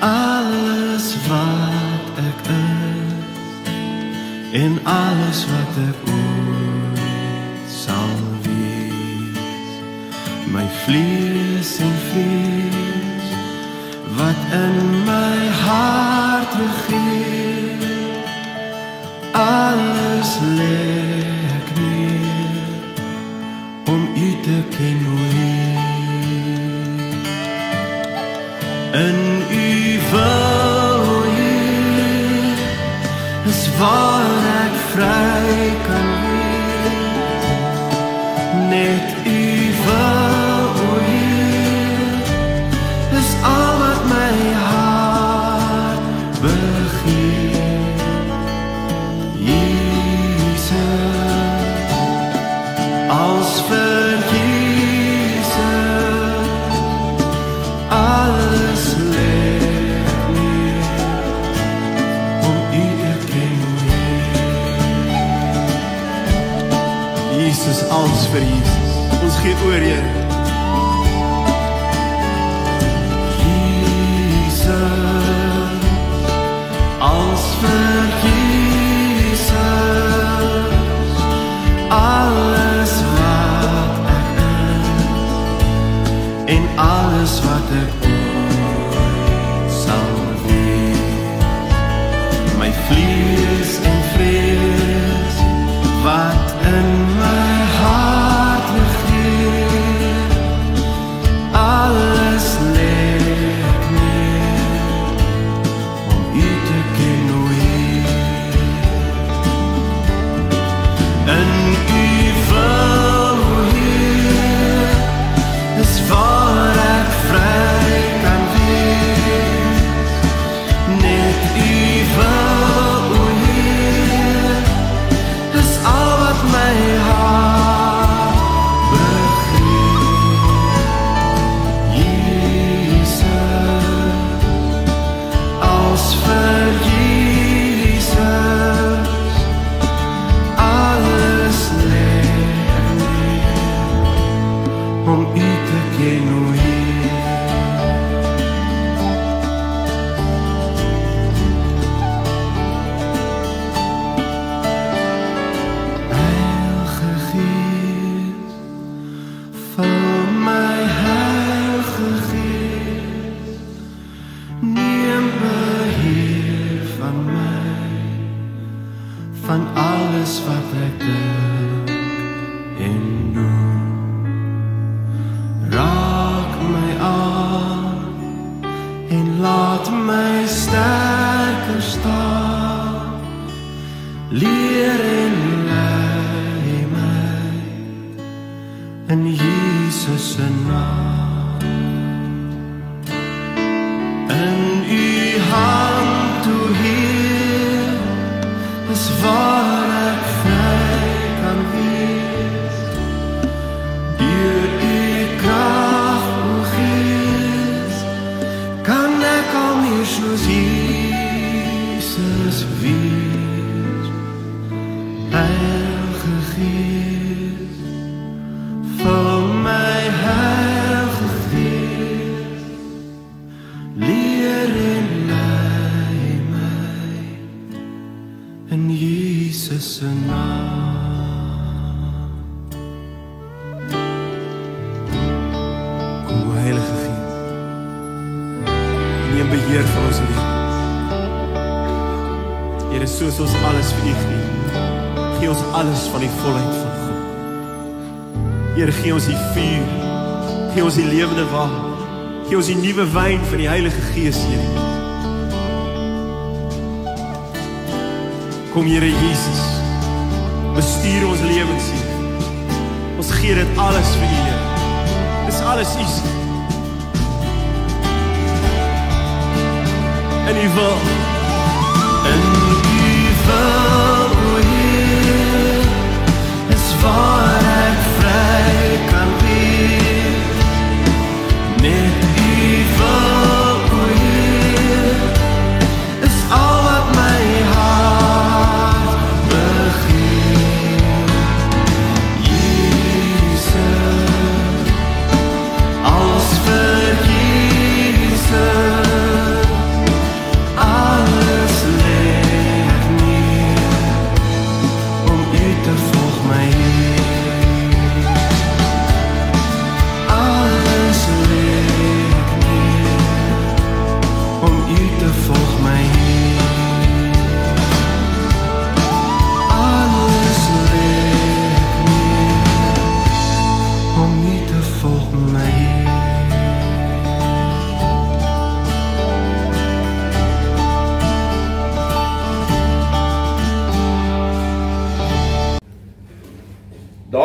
alles wat ek is en alles wat ek ooit sal wees, my vlees en vlees wat in my hart regeer, alles lê ek neer om U te ken, o Heer. In U wil, o Heer, is waar ek vry kan wees. Net U wil, o Heer, is al wat my hart begeer. Jesus, als vir Jesus, alles lê neer om U te ken, o Heer. Jesus, alles vir Jesus, ons gee oor, Heer. Jesus, als vir Jesus, alles wat ek is en alles wat ek ooit sal wees, my vlees en vrees wat in my hart regeer, alles lê ek neer om U te ken, o Heer. In U wil, o Heer, is waar ek vry kan wees. Net U wil, o Heer, is al wat my hart begeer. Jesus, als vir Jesus, alles lê neer om U te ken, o Heer. Heilige Gees, vul my, Heilige Gees, neem beheer van my, van alles wat ek dink en doen. Raak my aan en laat my sterker staan, leer en lei my in Jesus se naam. In U hand, o Heer, is waar ek vry kan wees. Deur U krag, o Gees, kan ek al meer soos Jesus wees. Heilige Gees, vul my, Heilige Gees, leer en lei my in Jesus se naam. Kom, o Heilige Gees, neem beheer van ons lewe. Here, soos ons alles vir U gee, gee ons alles van die volheid van God. Here, gee ons die vuur, gee ons die lewende water, gee ons die nuwe wyn van die Heilige Gees, Here. Kom, Here Jesus, bestuur ons lewens, Here. Ons gee dit alles vir U, Here. Dis alles U se. In U wil. In U wil, o Heer, is waar ek vry kan wees. Net U wil, o Heer, is al wat my hart begeer. Jesus, als vir Jesus,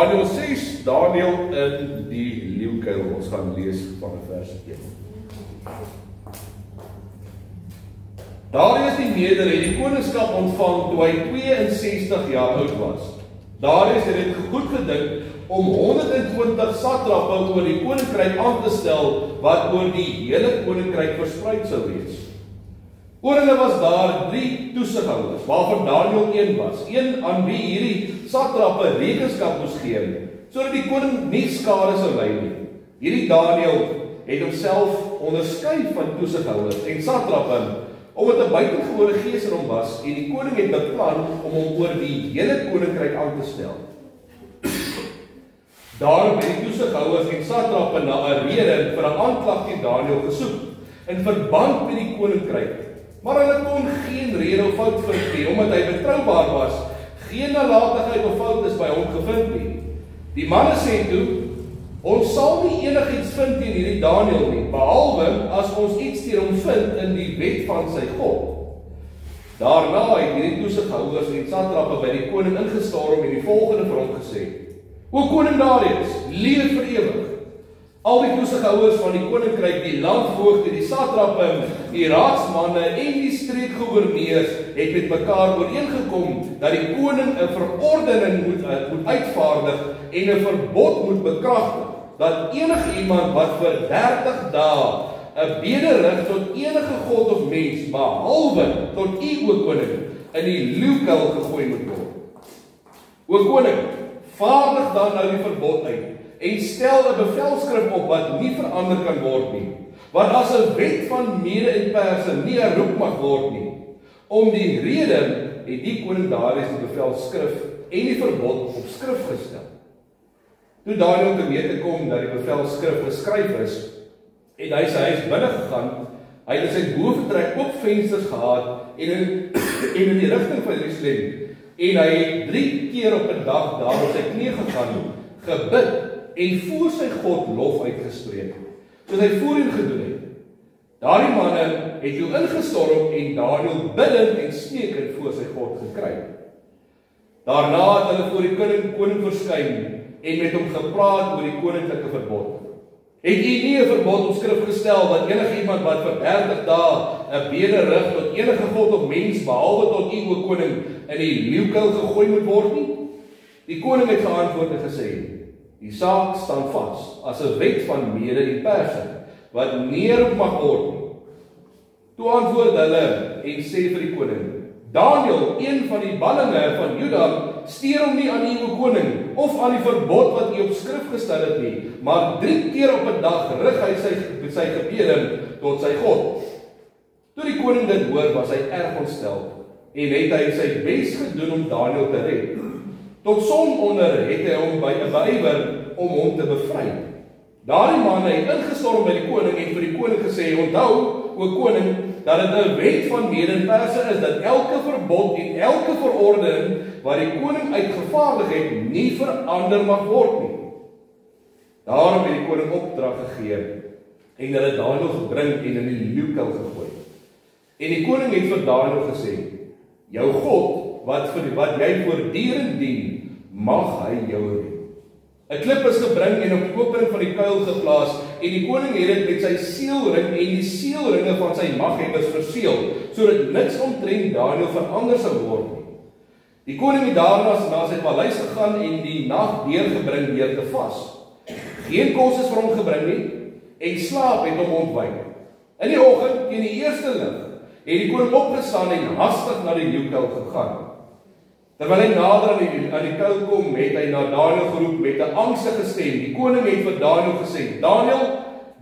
Daniël 6, Daniël in die leeukuil. Ons gaan lees van vers 1. Darius die Meder het die koningskap ontvang toe hy 62 jaar oud was. Darius het dit goed gedink om 120 satrappe oor die koninkryk aan te stel wat oor die hele koninkryk verspreid sou wees. Oor hulle was daar 3 toesighouers, waarvan Daniël een was, een aan wie hierdie satrappe rekenskap moes gee, sodat die koning nie skade sou ly nie. Hierdie Daniël het homself onderskei van toesighouers en satrappe, omdat 'n buitengewone gees in hom was, en die koning het beplan om hom oor die hele koninkryk aan te stel. Daarom het die toesighouers en satrappe na 'n rede vir 'n aanklag teen Daniël gesoek, in verband met die koninkryk. Maar hulle kon geen rede of fout vind nie, omdat hy betroubaar was. Geen nalatigheid of fout is by hom gevind nie. Die manne sê toe, ons sal nie enigiets vind teen hierdie Daniël nie, behalwe as ons iets teen hom vind in die wet van sy God. Daarna het hierdie toesighouers en satrappe by die koning ingestorm en die volgende vir hom gesê: O koning Darius, leef vir ewig. Al die toesighouers van die koninkryk, die landvoogde, die satrappe, die raadsmanne en die streekgouverneurs het met mekaar ooreengekom dat die koning 'n verordening moet uitvaardig en 'n verbod moet bekragtig dat enige iemand wat vir 30 dae 'n bede rig tot enige god of mens, behalwe tot u, o koning, in die leeukuil gegooi moet word. O koning, vaardig dan nou die verbod uit en stel 'n bevelskrif op wat nie verander kan word nie, want as 'n wet van Mede en Perse nie herroep mag word nie. Om die rede het die koning Darius die bevelskrif en die verbod op skrif gestel. Toe Daniël te wete kom dat die bevelskrif geskryf is, het hy sy huis binne gegaan. Hy het in sy boventrek ook vensters gehad en in die rigting van Jerusalem, en hy het 3 keer op 'n dag daar op sy knie gegaan, gebid en voor sy God lof uitgespreek, soos hy voorheen gedoen het. Daardie manne het toe ingestorm en Daniël bidend en smeekend voor sy God gekry. Daarna het hulle voor die koning verskyn en met hom gepraat oor die koninklike verbod. Het u nie 'n verbod op skrif gestel dat enige iemand wat vir 30 dae 'n bede rig tot enige god of mens, behalwe tot u, o koning, in die leeukuil gegooi moet word nie? Die koning het geantwoord en gesê: Die saak staan vas as 'n wet van Mede en Perse, wat nie herroep mag word nie. Toe antwoord hulle en sê vir die koning: Daniël, een van die ballinge van Juda, steur hom nie aan u, o koning, of aan die verbod wat u op skrif gestel het nie, maar 3 keer op 'n dag rig hy sy gebede tot sy God. Toe die koning dit hoor, was hy erg ontstel en het hy sy bes gedoen om Daniël te red. Tot sononder het hy hom beywer om hom te bevry. Daardie man het ingestorm by die koning en vir die koning gesê: Onthou, o koning, dat dit 'n wet van Mede en Perse is dat elke verbod en elke verordening wat die koning uitgevaardig het, nie verander mag word nie. Daarom het die koning opdrag gegee en hulle Daniël gebring en in die leeukuil gegooi. En die koning het vir Daniël gesê: Jou God, wat jy voortdurend dien, mag hy jou red. 'n Klip is gebring en op die opening van die kuil geplaas, en die koning het dit met sy seelring en die seelringe van sy maghebbers verseël, sodat niks omtrent Daniël verander sou word nie. Die koning het daarna na sy paleis gegaan en die nag deurgebring deur te vas. Geen kos is vir hom gebring nie, en slaap het hom ontwyk. In die oggend, teen die eerste lig, het die koning opgestaan en hastig na die leeukuil gegaan. Terwyl hy nader aan die kuil kom, het hy na Daniël geroep met 'n angstige stem. Die koning het vir Daniël gesê: Daniël,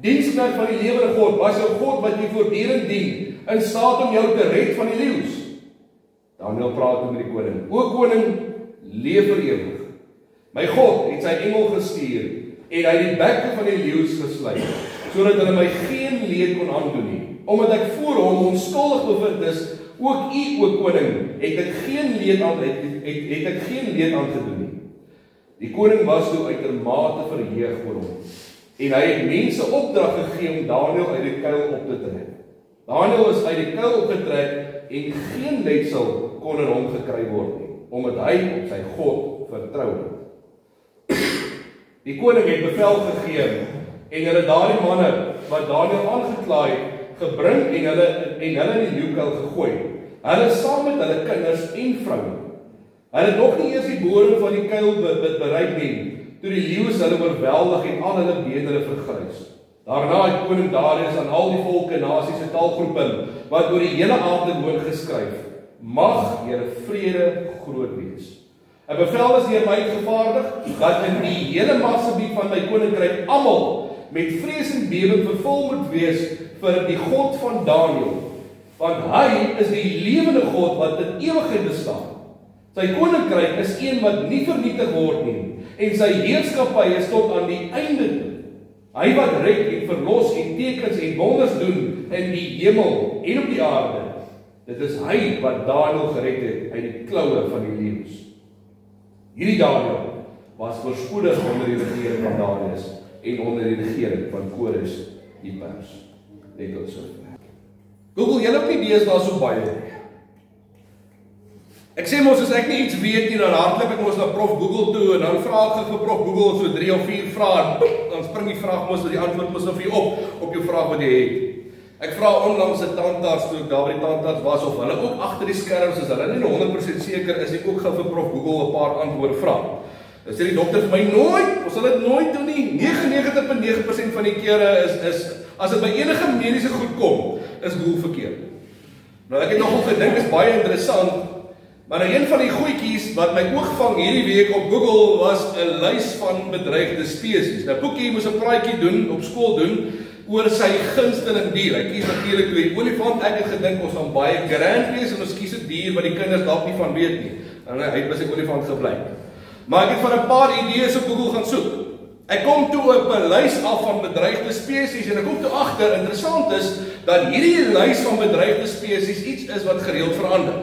diensknegt van die lewende God, was jou God wat jy voortdurend dien, in staat om jou te red van die leeu's? Daniël praat met die koning: O koning, leef vir ewig. My God het sy engel gestuur en hy die bekke van die leeu's gesluit, sodat hulle my geen leed kon aandoen nie. Omdat ek voor hom onskuldig bevind is, ook u, o koning, het ek geen leed aangedoen nie. Die koning was toe uitermate verheug oor hom, en hy het mense opdrag gegee om Daniël uit die kuil op te trek. Daniël is uit die kuil opgetrek en geen letsel kon in hom gekry word nie, omdat hy op sy God vertrou het. Die koning het bevel gegee en hulle daardie manne wat Daniël aangekla het, gebring en hulle in die leeukuil gegooi. Hulle saam met hulle kinders en vroue. Hulle het nog nie eers die bodem van die kuil bereik nie, toe die leeu's hulle oorweldig en al hulle beendere vergrys. Daarna het koning Darius aan al die volke, nasies en taalgroepe wat oor die hele aarde woon geskryf: Mag julle vrede groot wees. 'n Bevel is deur my uitgevaardig dat in die hele magsgebied van my koninkryk almal met vrees en bewering vervul moet wees vir die God van Daniël, want hy is die lewende God wat in ewigheid bestaan. Sy koninkryk is een wat nie vernietig word nie, en sy heerskappy is tot aan die einde toe. Hy wat red en verlos en tekens en wonders doen in die hemel en op die aarde. Dit is hy wat Daniël gered het uit die kloue van die leeu's. Hierdie Daniël was voorspoedig onder die regering van Darius en onder die regering van Kores die Pers. Net tot sover. Google julle ook nie deesdae so baie. Ek sê mos as ek nie iets weet nie, dan hardloop ek mos na Prof Google toe en dan vra ek vir Prof Google so 3 of 4 vrae en dan spring die vraag mos dat die antwoord mos vir jou op jou vraag wat jy het. Ek vra onlangs 'n tandarts toe ek daar by die tandarts was of hulle ook agter die skerms is, hulle nie 100% seker is ek ook gou vir Prof Google 'n paar antwoorde vra. Dan sê die dokter vir my nooit, ons sal dit nooit doen nie. 99.9% van die kere is as dit by enige mediese goed kom, is Google verkeerd. Nou ek het nogal gedink is baie interessant, maar nou een van die goedjies wat my oog vang hierdie week op Google was 'n lys van bedreigde spesies. Nou Boekie moes 'n praatjie doen op skool doen oor sy gunsteling dier. Hy kies natuurlik die olifant. Ek het gedink ons gaan baie grand wees en ons kies 'n dier wat die kinders dalk nie van weet nie. En hy het by sy olifant gebly. Maar ek het van 'n paar idees op Google gaan soek. Ek kom toe op 'n lys af van bedreigde spesies en ek kom toe agter, interessant is dat hierdie lys van bedreigde spesies iets is wat gereeld verander.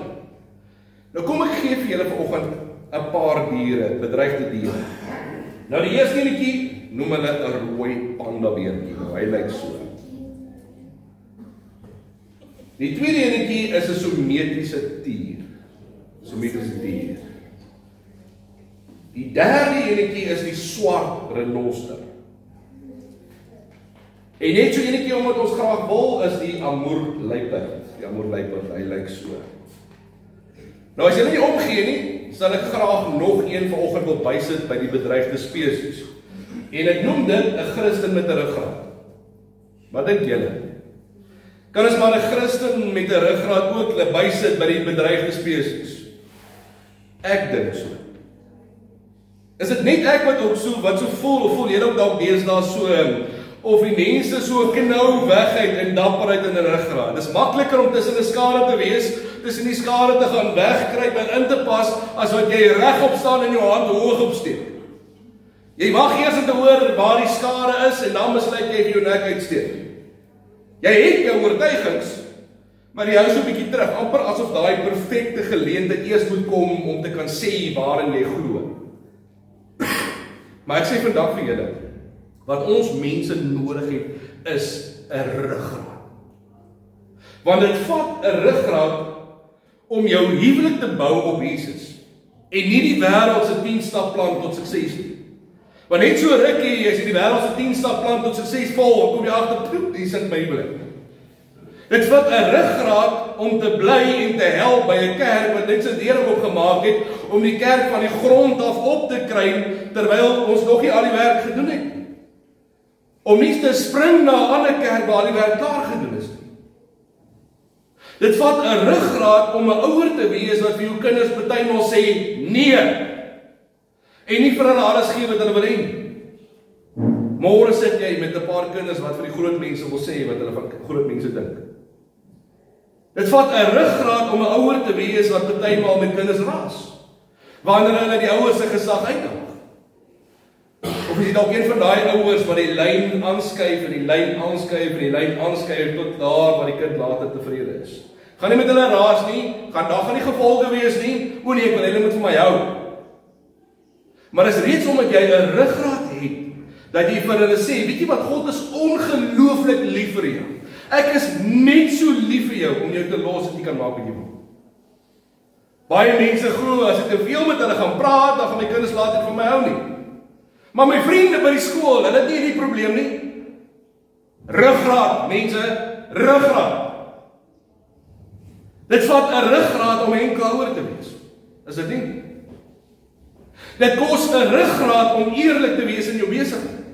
Nou kom ek gee vir julle vanoggend 'n paar diere, bedreigde diere. Nou die eerste enetjie noem hulle 'n rooi pandabeertjie. Nou, hy lyk so. Die tweede enetjie is 'n sometiese tier. Sometiese tier. Die derde enetjie is die swart renoster. En net so enetjie omdat ons graag wil is die Amur luiperd. Die Amur luiperd, hy lyk so. Nou as jy nie omgee nie, sal ek graag nog een vanoggend wil bysit by die bedreigde spesies. En ek noem dit 'n Christen met 'n ruggraat. Wat dink julle? Kan ons maar 'n Christen met 'n ruggraat ook bysit by die bedreigde spesies? Ek dink so. Is dit net ek wat ook so voel of voel julle ook dalk deesdae so of die mense so knou wegheid en dapperheid in 'n ruggraat? Dis makliker om tussen 'n skare te wees, tussen die skare te gaan wegkruip en in te pas as wat jy regop staan en jou hand hoog opsteek. Jy wag eers om te hoor waar die skare is en dan besluit jy vir jou nek uitsteek. Jy het jou oortuigings, maar jy hou so 'n bietjie terug, amper asof daai perfekte geleentheid eers moet kom om te kan sê waarin jy glo. Maar ek sê vandag vir julle, wat ons mense nodig het, is 'n ruggraat. Want dit vat 'n ruggraat om jou huwelik te bou op Jesus, en nie die wêreld se 10-stapplan tot sukses nie. Want net so rukkie, as jy die wêreld se 10-stapplan tot sukses volg, kom jy agter, hier sit my huwelik. Dit vat 'n ruggraat om te bly en te help by 'n kerk wat net sy deure oopgemaak het om die kerk van die grond af op te kry terwyl ons nog nie al die werk gedoen het. Om nie te spring na 'n ander kerk waar al die werk klaar gedoen is nie. Dit vat 'n ruggraat om 'n ouer te wees wat vir jou kinders partymal sê nee en nie vir hulle alles gee wat hulle wil hê nie. Môre sit jy met 'n paar kinders wat vir die groot mense wil sê wat hulle van groot mense dink. Dit vat 'n ruggraat om 'n ouer te wees wat partymal met kinders raas, wanneer hulle die ouers se gesag uitdaag. Of is jy dalk een van daai ouers wat die lyn aanskuif en die lyn aanskuif en die lyn aanskuif tot daar waar die kind later tevrede is. Gaan nie met hulle raas nie, daar gaan nie gevolge wees nie, o nee, ek wil hulle moet vir my hou. Maar is reeds omdat jy 'n ruggraat het, dat jy vir hulle sê, weet jy wat, God is ongelooflik lief vir jou. Ek is net so lief vir jou om jou te los dat jy kan maak wat jy wil. Baie mense glo as ek te veel met hulle gaan praat, dan gaan my kinders later van my hou nie. Maar my vriende by die skool, hulle het nie die probleem nie. Ruggraat, mense, ruggraat. Dit vat 'n ruggraat om 'n enkel ouer te wees. Is dit nie? Dit kos 'n ruggraat om eerlik te wees in jou besigheid.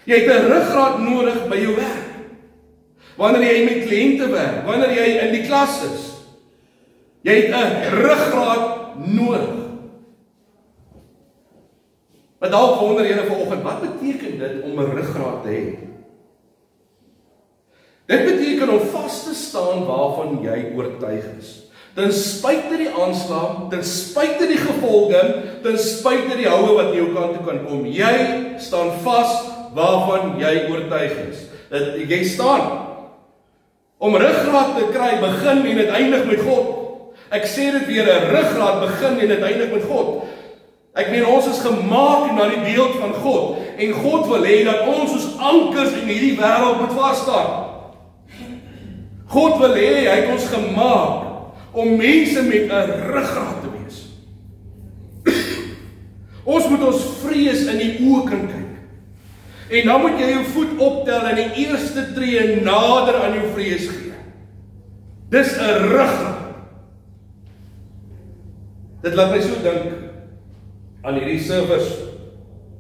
Jy het 'n ruggraat nodig by jou werk. Wanneer jy met kliënte werk, wanneer jy in die klas is. Jy het 'n ruggraat nodig. Maar dalk wonder julle vanoggend, wat beteken dit om 'n ruggraat te hê? Dit beteken om vas te staan waarvan jy oortuig is. Ten spyte die aanslag, ten spyte die gevolge, ten spyte die houe wat jou kant toe kan kom. Jy staan vas waarvan jy oortuig is. Jy staan. Om ruggraat te kry, begin en dit eindig met God. Ek sê dit weer, 'n ruggraat begin en dit eindig met God. Ek meen, ons is gemaak na die beeld van God. En God wil hê dat ons soos ankers in hierdie wêreld moet vas staan. God wil hê, hy het ons gemaak om mense met 'n ruggraat te wees. Ons moet ons vrees in die oë kan kyk. En dan moet jy jou voet optel en die eerste tree nader aan jou vrees gee. Dis 'n ruggraat. Dit laat my so dink aan hierdie surfers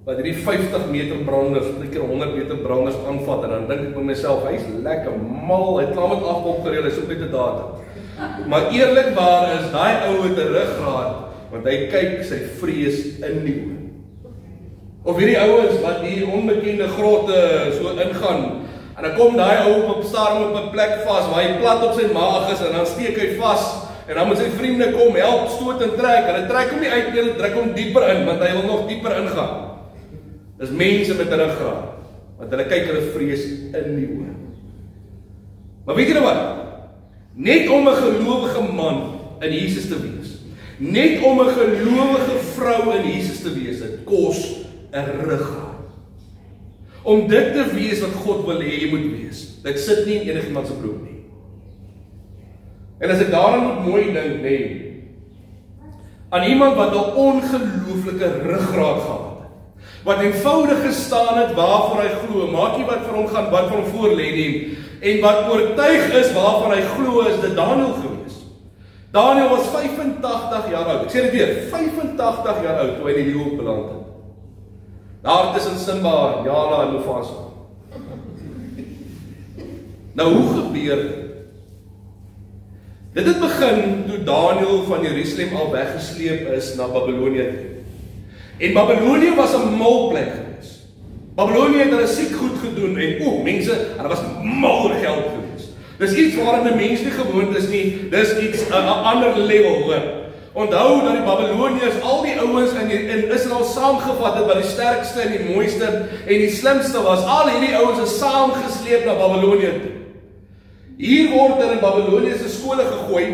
wat hierdie 50 meter branders, 'n keer 100 meter branders aanvat en dan dink ek by myself, hy's lekker mal, hy het klaar met 8 opgereël, hy's op met 'n datum. Maar eerlikwaar is daai ou met 'n ruggraat, want hy kyk sy vrees in die oë. Of hierdie ouens wat hier onbekende grotte so ingaan, en dan kom daai ou op stadium op 'n plek vas waar hy plat op sy maag is en dan steek hy vas. En dan moet sy vriende kom help, stoot en trek. Hulle trek hom nie uit, hulle druk hom dieper in, want hy wil nog dieper ingaan. Dis mense met 'n ruggraat, want hulle kyk hulle vrees in die oë. Maar weet julle wat? Net om 'n gelowige man in Jesus te wees, net om 'n gelowige vrou in Jesus te wees, dit kos 'n ruggraat. Om dit te wees wat God wil hê jy moet wees. Dit sit nie in enigiemand se broek nie. En as ek daaraan moet mooi dink, nee, aan iemand wat 'n ongelooflike ruggraat gehad het, wat eenvoudig gestaan het waarvoor hy glo, maak nie wat vir hom gaan, wat vir hom voor lê nie, en wat oortuig is waarvan hy glo, is dit Daniël gewees. Daniël was 85 jaar oud, ek sê dit weer, 85 jaar oud, toe hy in die leeu beland het. Daar tussen Simba, Jana en Mufasa. Nou, hoe gebeur dit? Dit het begin toe Daniël van Jerusalem al weggesleep is na Babylonië toe. En Babylonië was 'n malplek gewees. Babylonië het hulle siek goed gedoen en mense, hulle was mal geld gewees. Dis iets waarin 'n mens nie gewoond is nie, dis iets 'n ander level, hoor. Onthou dat die Babyloniërs al die ouens in Israel saamgevat het wat die sterkste en die mooiste en die slimste was. Al hierdie ouens is saamgesleep na Babylonië toe. Hier word hulle in Babyloniese skole gegooi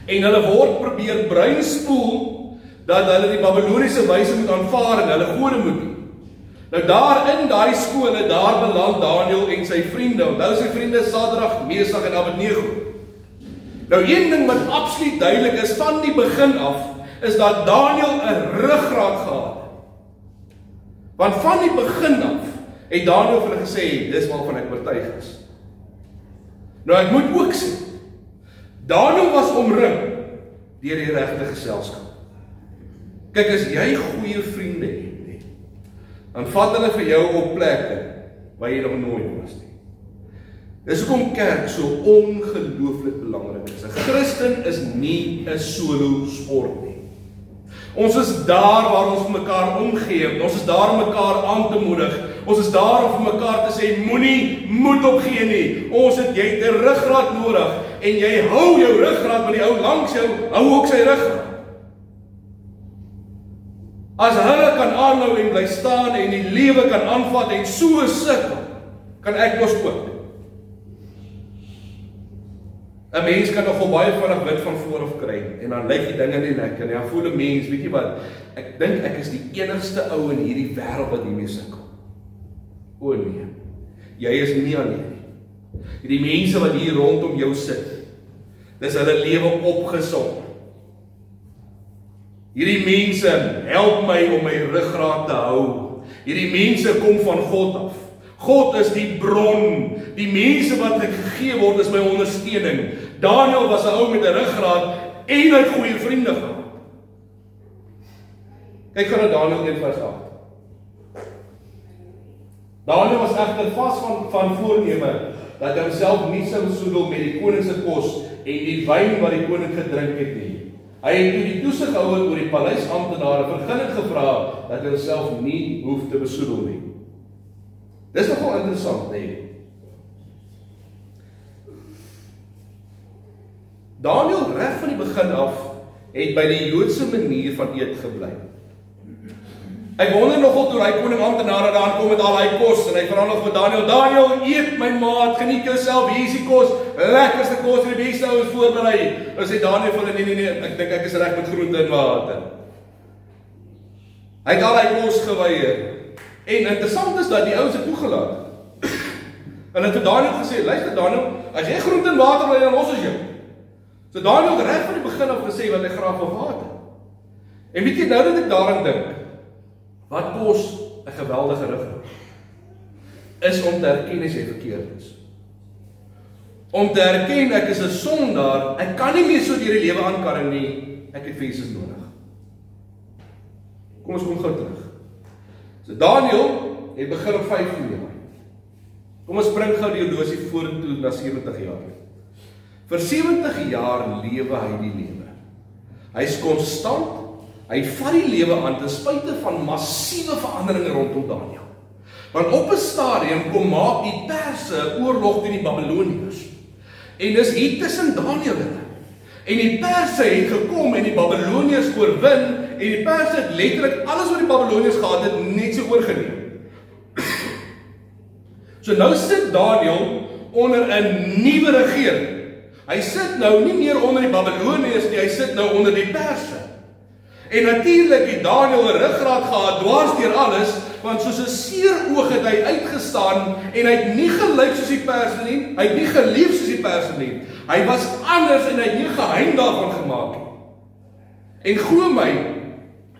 en hulle word probeer breinspoel dat hulle die Babyloniese wyse moet aanvaar en hulle gode moet doen. Nou daar in daai skole, daar beland Daniël en sy vriende. Onthou sy vriende Sadrag, Mesach en Abednego. Nou een ding wat absoluut duidelik is van die begin af, is dat Daniël 'n ruggraat gehad het. Want van die begin af het Daniël vir hulle gesê, dis waarvan ek oortuig is. Nou ek moet ook sê, Daniël was omring deur die regte geselskap. Kyk, as jy goeie vriende het, nee, dan vat hulle vir jou op plekke waar jy nog nooit was nie. Dis hoekom kerk so ongelooflik belangrik is. 'n Christen is nie 'n solo sport nie. Ons is daar waar ons vir mekaar omgee. Ons is daar om mekaar aan te moedig. Ons is daar om vir mekaar te sê, moenie moed opgee nie. Jy het 'n ruggraat nodig en jy hou jou ruggraat, want die ou langs jou hou ook sy ruggraat. As hulle kan aanhou en bly staan en die lewe kan aanvat en so sukkel, kan ek mos ook. 'n Mens kan nogal baie vinnig wit van voor af kry en dan lyk die dinge nie lekker nie. Dan voel 'n mens, weet jy wat, ek dink ek is die enigste ou in hierdie wêreld wat hiermee sukkel. O nee, jy is nie alleen nie. Die mense wat hier rondom jou sit, dis hulle lewe opgesom. Hierdie mense help my om my ruggraat te hou. Hierdie mense kom van God af. God is die bron. Die mense wat ek gegee word is my ondersteuning. Daniel was 'n ou met 'n ruggraat en hy het goeie vriende gehad. Kyk gou na Daniel 1:8. Daniel was egter vas van voorneme dat hy homself nie sou besoedel met die koning se kos en die wyn wat die koning gedrink het nie. Hy het toe die toesighouer oor die paleisamptenare vergunning gevra dat hy homself nie hoef te besoedel nie. Dis nogal interessant, nee. Daniel reg van die begin af het by die Joodse manier van eet gebly. Ek wonder nogal toe hy koning amptenare daar kom met al hy kos en hy vra nog vir Daniel, eet my maat, geniet jouself, hier is die kos, lekkerste kos en die beste ouens voorberei. En sê Daniel vir hulle, nee, ek dink ek is reg met groente en water. Hy het al hy kos geweier. En interessant is dat die ouens het toegelaat. En het vir Daniel gesê, luister Daniel, as jy groente en water wil, dan los is jou. So Daniel het reg van die begin af gesê wat hy graag wil water. En weet jy nou dat ek daaraan dink, wat kos 'n geweldige ruggraat? Is om te erken as jy verkeerd is. Om te erken ek is 'n sondaar, ek kan nie meer so deur die lewe aankarring nie, ek het Jesus nodig. Kom ons kom gou terug. So Daniel het begin op 15 jaar. Kom ons spring gou die horlosie vorentoe na 70 jaar. Vir 70 jaar lewe hy die lewe. Hy is konstant, hy vat die lewe aan ten spyte van massiewe veranderinge rondom Daniel. Want op 'n stadium kom maak die Perse oorlog teen die Babiloniërs. En dis hier tussen Daniel en die Perse het gekom en die Babiloniërs oorwin en die Perse het letterlik alles wat die Babiloniërs gehad het net so oorgeneem. So nou sit Daniel onder 'n nuwe regering. Hy sit nou nie meer onder die Babiloniërs nie, hy sit nou onder die Perse. En natuurlik het Daniel 'n ruggraat gehad dwars deur alles, want soos 'n seeroog het hy uitgestaan en hy het nie gelyk soos die Perse nie, hy het nie geleef soos die Perse nie. Hy was anders en hy het nie geheim daarvan gemaak nie. En glo my,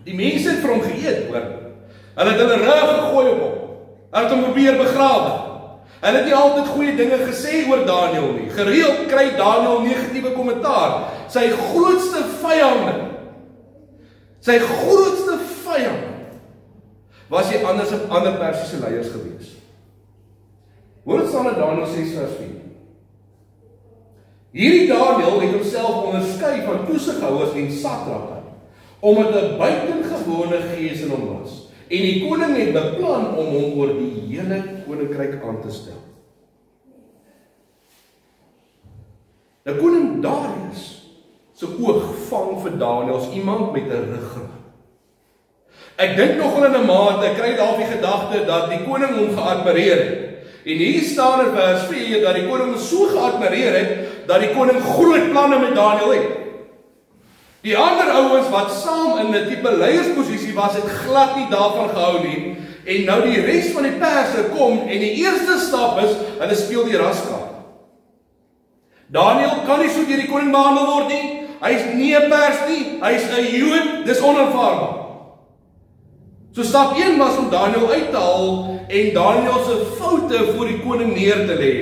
die mense het vir hom geëet, hoor. Hulle het hulle rug gegooi op hom. Hulle het hom probeer begrawe. Hulle het nie altyd goeie dinge gesê oor Daniel nie. Gereeld kry Daniel negatiewe kommentaar. Sy grootste vyand was hy anders op ander Persiese leiers gewees. Hoor dit staan in Daniel 6:4. Hierdie Daniel het homself onderskei van toesighouers en satrape, omdat 'n buitengewone gees in hom was. En die koning het beplan om hom oor die hele koninkryk aan te stel. Die koning Darius se oog vang vir Daniel as iemand met 'n ruggraat. Ek dink nogal in 'n mate, ek kry daar die gedagte dat die koning hom geadmireer het. En hier staan in vers 4 dat die koning hom so geadmireer het dat die koning groot planne met Daniel het. Die ander ouens wat saam in 'n tipe leiersposisie was, het glad nie daarvan gehou nie. En nou die res van die Perse kom en die eerste stap is, hulle speel die raskaart. Daniel kan nie so deur die koning behandel word nie. Hy is nie 'n Pers nie, hy is 'n Jood, dis onaanvaarbaar. So stap 1 was om Daniel uit te haal en Daniel se foute voor die koning neer te lê.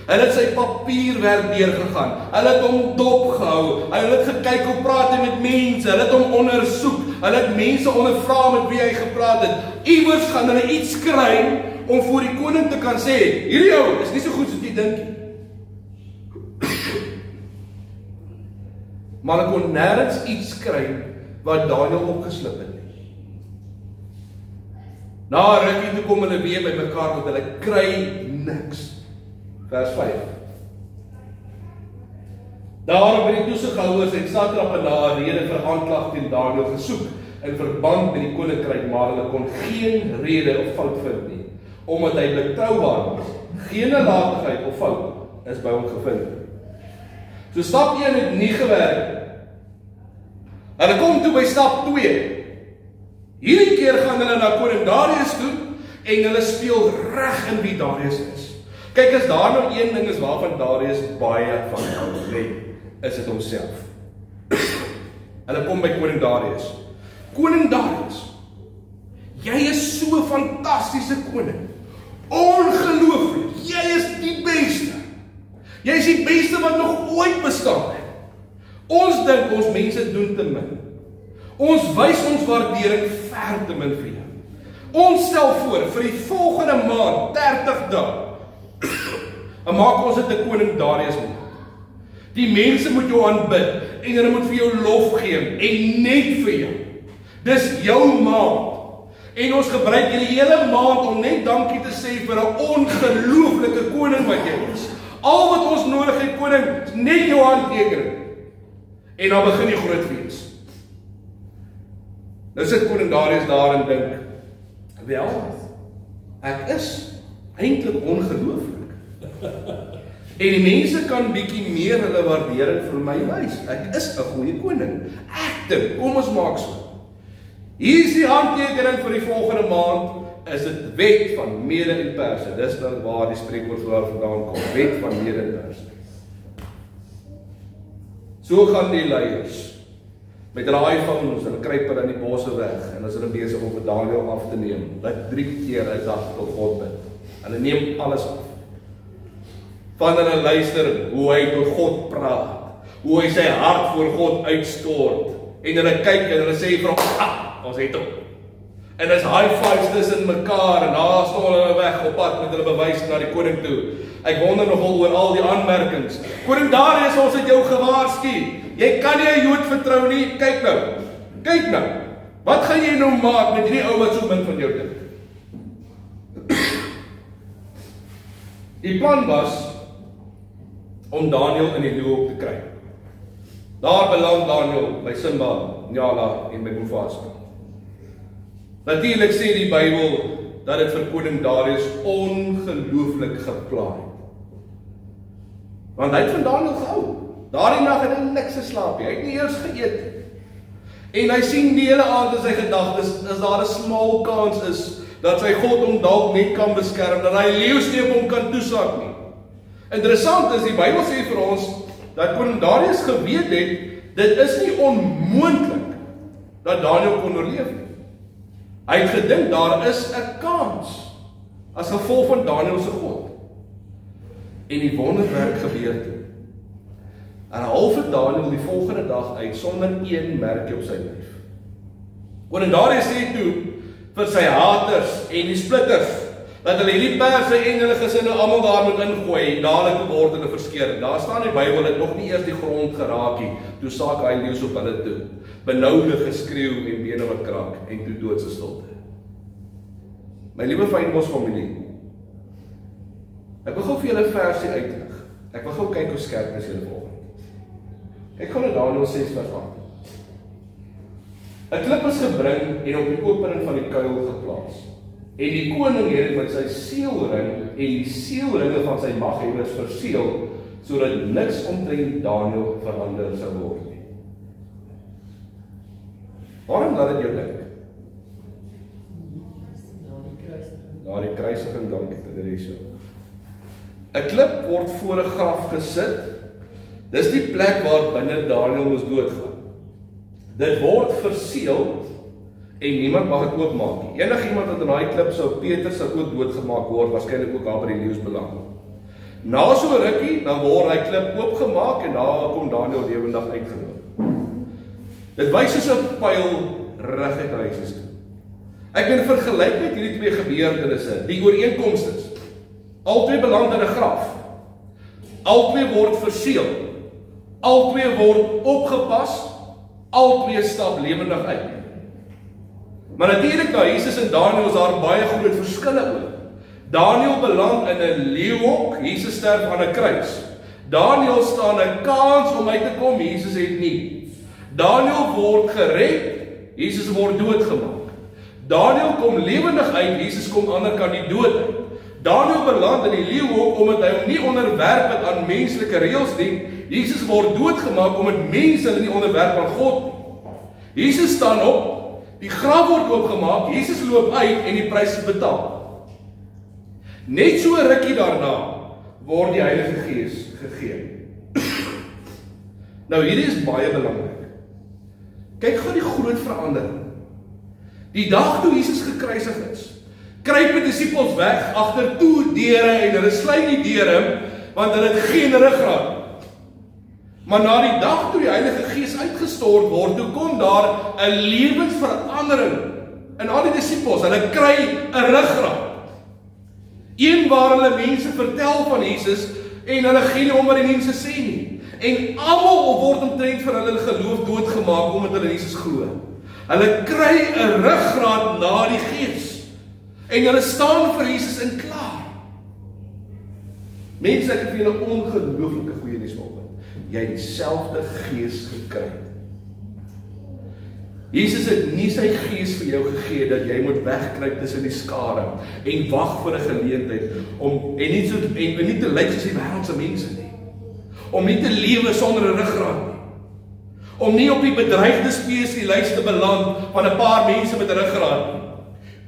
Hulle het sy papierwerk deurgegaan. Hulle het hom dopgehou. Hulle het gekyk hoe praat hy met mense. Hulle het hom ondersoek. Hulle het mense ondervra met wie hy gepraat het. Iewers gaan hulle iets kry om voor die koning te kan sê, hierdie ou is nie so goed soos jy dink nie. Maar hulle kon nêrens iets kry wat Daniel opgeslip het. Na rukkie toe kom hulle weer by mekaar want hulle kry niks. Vers 5. Daarom het die toesighouers en satrape na 'n rede vir aanklag teen Daniel gesoek in verband met die koninkryk, maar hulle kon geen rede of fout vind nie, omdat hy betroubaar was. Geen nalatigheid of fout is by hom gevind. So stap 1 het nie gewerk. Hulle kom toe by stap 2. Hierdie keer gaan hulle na koning Darius toe en hulle speel reg in wie Darius is. Kyk, as daar nou een ding is waarvan Darius baie van hou, is dit homself. Hulle kom by koning Darius. Koning Darius, jy is so 'n fantastiese koning. Ongelooflik, jy is die beste. Jy is die beste wat nog ooit bestaan het. Ons dink ons mense doen te min. Ons wys ons waardering ver te min vir jou. Ons stel voor vir die volgende maand, 30 dae, en maak ons dit 'n koning Darius maand. Die mense moet jou aanbid, en hulle moet vir jou lof gee, en net vir jou. Dis jou maand. En ons gebruik hierdie hele maand om net dankie te sê vir 'n ongelooflike koning wat jy is. Al wat ons nodig het, koning, is net jou handtekening. En dan begin die groot fees. Nou sit koning Darius daar en dink, wel, ek is eintlik ongelooflik. En die mense kan bietjie meer hulle waardering vir my wys. Ek is 'n goeie koning. Ek dink, kom ons maak so. Hier is die handtekening vir die volgende maand, is dit wet van Mede en Perse. Dis dan waar die spreekwoord vandaan kom, wet van Mede en Perse. So gaan die leiers met hulle iPhones, hulle kruip hulle in die bosse weg, en as hulle besig om vir Daniël af te neem, dat 3 keer 'n dag tot God bid. Hulle neem alles af. Van hulle luister hoe hy tot God praat, hoe hy sy hart voor God uitstort, en hulle kyk en hulle sê vir hom, ons het hom. En as high fives tussen mekaar, en daar staan hulle weg op pad met hulle bewys na die koning toe. Ek wonder nogal oor al die aanmerkings. Koning Darius, ons het jou gewaarsku. Jy kan nie 'n Jood vertrou nie. Kyk nou. Wat gaan jy nou maak met hierdie ou wat so min van jou dink? Die plan was om Daniël in die leeuhok te kry. Daar beland Daniël by Simba, Njala en by Mufasa. Natuurlik sê die Bybel dat dit vir koning Darius ongelooflik gepla het. Want hy het van Daniël gehou. Daardie nag het hy niks geslaap nie. Hy het nie eers geëet nie. En hy sien die hele aand in sy gedagtes, as daar 'n smal kans is dat sy God hom dalk net kan beskerm, dat hy leeusteep hom kan toesak nie. Interessant is, die Bybel sê vir ons dat koning Darius geweet het, dit is nie onmoontlik dat Daniël kon oorleef nie. Hy het gedink daar is 'n kans as gevolg van Daniël se God. En die wonderwerk gebeur toe. En haal vir Daniël die volgende dag uit sonder een merkie op sy lyf. Koning Darius sê toe vir sy haters en die splitters dat hulle hierdie perse en hulle gesinne almal daar moet ingooi en dadelik word hulle verskeur. Daar staan in die Bybel het nog nie eers die grond geraak nie, toe saak hy leeu's op hulle toe. Benoude geskreeu en bene wat kraak en toe doodse stilte. My liewe fynbosfamilie, ek wil gou vir julle 'n versie uitlig. Ek wil gou kyk hoe skerp is julle volgende. Ek gaan na Daniël 6:8. 'n Klip is gebring en op die opening van die kuil geplaas. En die koning het dit met sy seelring en die seelringe van sy maghebers verseël, sodat niks omtrent Daniël verander sou word nie. Waarom laat dit jou dink? Na die kruisiging, dankie vir die so. 'n Klip word voor 'n graf gesit. Dis die plek waar binne Daniël moes doodgaan. Dit word verseël en niemand mag dit oopmaak nie. Enigiemand wat in daai klip sou Petrus sou ook doodgemaak word, waarskynlik ook daar by die leeu's beland. Na so 'n rukkie, dan word hy klip oopgemaak en daar kom Daniël lewendig uitgeloop. Dit wys soos 'n pyl reguit na Jesus toe. Ek ben vergelyk met hierdie twee gebeurtenisse. Die ooreenkoms is, albei beland in 'n graf. Albei word verseël. Albei word opgepas. Albei stap lewendig uit. Maar natuurlik na Jesus en Daniël is daar baie groot verskille ook. Daniël beland in 'n leeuhok, Jesus sterf aan 'n kruis. Daniël staan 'n kans om uit te kom, Jesus het nie. Daniël word gered, Jesus word doodgemaak. Daniël kom lewendig uit, Jesus kom aan die ander kant die dood uit. Daniël beland in die leeuhok omdat hy hom nie onderwerp het aan menslike reëls nie. Jesus word doodgemaak omdat mense hulle nie onderwerp aan God nie. Jesus staan op, die graf word oopgemaak, Jesus loop uit en die prys is betaal. Net so 'n rukkie daarna word die Heilige Gees gegee. Nou hierdie is baie belangrik. Kyk gou die groot verandering. Die dag toe Jesus gekruisig is, kruip die disippels weg agter toe deure en hulle sluit die deure want hulle het geen ruggraat nie. Maar na die dag toe die Heilige Gees uitgestort word, toe kom daar 'n lewensverandering in al die disippels. Hulle kry 'n ruggraat. Een waar hulle mense vertel van Jesus en hulle gee nie om wat die mense sê nie. En almal word omtrent vir hulle geloof doodgemaak omdat hulle Jesus glo. Hulle kry 'n ruggraat na die Gees. En hulle staan vir Jesus en klaar. Mense, ek het vir julle ongelooflike goeie nuus vanoggend. Jy het dieselfde Gees gekry. Jesus het nie sy Gees vir jou gegee dat jy moet wegkruip tussen die skare en wag vir 'n geleentheid om en nie te lyk soos die wêreldse mense nie. Om nie te lewe sonder 'n ruggraat nie. Om nie op die bedreigde spesielys te beland van 'n paar mense met 'n ruggraat nie.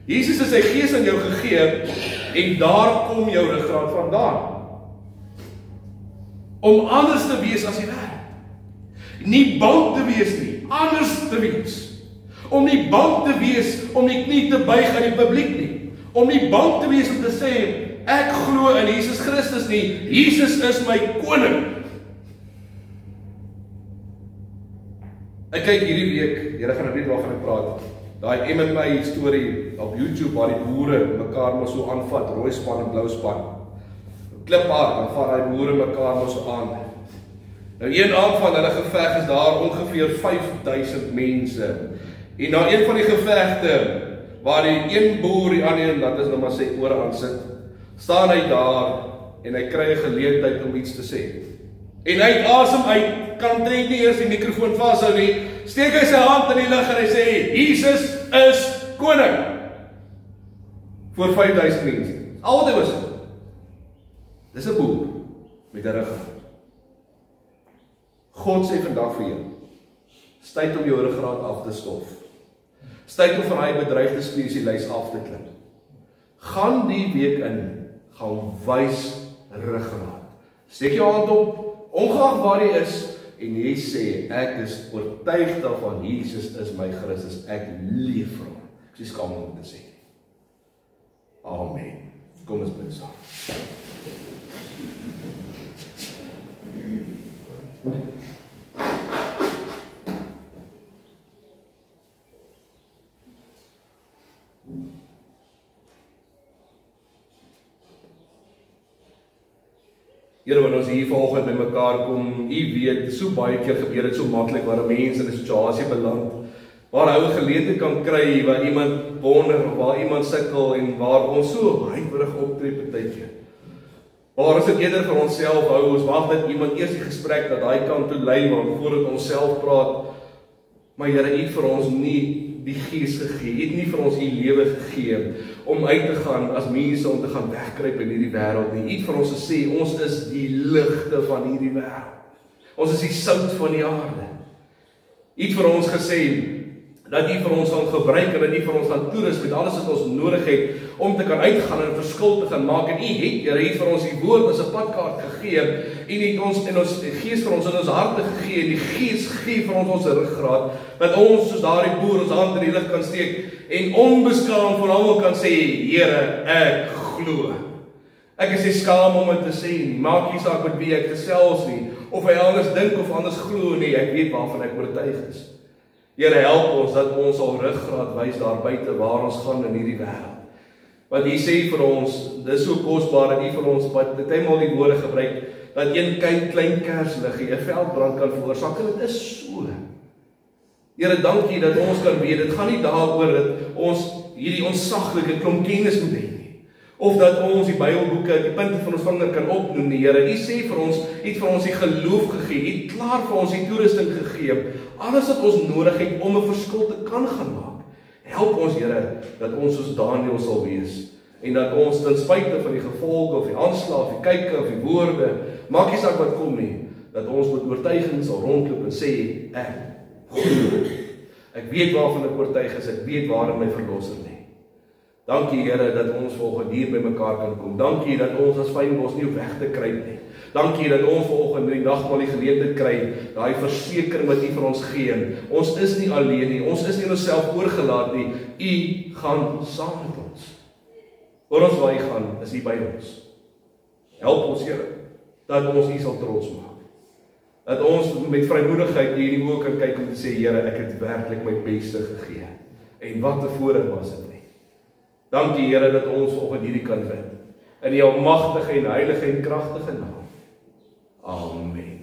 Jesus het sy Gees aan jou gegee en daar kom jou ruggraat vandaan. Om anders te wees as die wêreld. Nie bang te wees nie, anders te wees. Om nie bang te wees om die knie te buig aan die publiek nie. Om nie bang te wees om te sê, ek glo in Jesus Christus nie, Jesus is my koning. Ek kyk hierdie week, julle gaan weet waarvan ek praat. Daai MMA storie op YouTube waar die boere mekaar mos so aanvat, rooi span en blou span. Kliphard, dan vat die boere mekaar mos so aan. Nou een aand van hulle geveg is daar ongeveer 5000 mense. En na een van die gevegte waar die een boer die ander, dat is nou maar sy ore aan sit, staan hy daar en hy kry 'n geleentheid om iets te sê. En hy het asem uit, kan net nie eers die mikrofoon vashou nie, steek hy sy hand in die lug en hy sê, Jesus is koning. Voor 5000 mense. Al wat hy was. Dis 'n boer met 'n ruggraat. God sê vandag vir jou, is tyd om jou ruggraat af te stof. Is tyd om van hy bedreigde spesielys af te klim. Gaan die week in, gaan wys ruggraat. Steek jou hand op, ongeag waar jy is, en jy sê, ek is oortuig daarvan, Jesus is my Christus, ek leef vir hom. Ek is skaam om te sê. Amen. Kom ons bid saam. Here, wanneer ons hier vanoggend by mekaar kom, u weet, so baie keer gebeur dit so maklik waar mense in 'n situasie beland, waar hy 'n geleentheid kan kry, waar iemand wonder, of waar iemand sukkel, en waar ons so huiwerig optree partykeer. Waar ons dit eerder vir onsself hou, ons wag dat iemand eers die gesprek dat daai kant toe lei, want voordat ons self praat, maar Here, u het vir ons nie die Gees gegee, het nie vir ons u lewe gegee om uit te gaan as mense om te gaan wegkruip in hierdie wêreld nie. U het vir ons gesê, ons is die ligte van hierdie wêreld. Ons is die sout van die aarde. U het vir ons gesê dat u vir ons gaan gebruik en dat u vir ons gaan toerus met alles wat ons nodig het om te kan uitgaan en 'n verskil te gaan maak. En u het, Here, vir ons die woord as 'n padkaart gegee en het ons en ons Gees vir ons in ons harte gegee en die Gees gee vir ons ruggraat dat ons soos daardie boer ons hand in die lug kan steek en onbeskaamd voor almal kan sê, Here, ek glo. Ek is nie skaam om dit te sê nie, maak nie saak met wie ek gesels nie, of hy anders dink of anders glo nie, ek weet waarvan ek oortuig is. Here, help ons dat ons al ruggraat wys daar buite waar ons gaan in hierdie wêreld. Want U sê vir ons, dis so kosbaar dat U vir ons dit eenmal die woorde gebruik dat een klein kersliggie 'n veldbrand kan veroorsaak, en dit is so. Here, dankie dat ons kan weet, dit gaan nie daaroor dat ons hierdie onsaglike klomp kennis moet hê nie, of dat ons die Bybelboeke, die punte van ons vinger kan opnoem nie. Here, U sê vir ons, U het vir ons die geloof gegee, U het klaar vir ons die toerusting gegee, alles wat ons nodig het om 'n verskil te kan gaan maak. Help ons, Here, dat ons soos Daniël sal wees, en dat ons ten spyte van die gevolge, of die aanslag, of die kykke, of die woorde, maak nie saak wat kom nie, dat ons met oortuiging sal rondloop en sê, ek glo. Ek weet waarvan ek oortuig is, ek weet waarin my verlosser lê. Dankie Here dat ons vanoggend hier by mekaar kan kom. Dankie dat ons as fynbos nie weg te kry nie. Dankie dat ons vanoggend in die nagmaal die geleentheid kry, daai versekering wat U vir ons gee. Ons is nie alleen nie, ons is nie onsself oorgelaat nie. U gaan saam met ons. Waar ons waar U gaan, is U by ons. Help ons Here, dat ons U sal trots maak. Dat ons met vrymoedigheid hier in die oë kan kyk om te sê, Here, ek het werklik my beste gegee. En wat 'n voorreg was dit nie. Dankie Here dat ons vanoggend hierdie kan bid. In U almagtige en heilige en kragtige naam. Amen.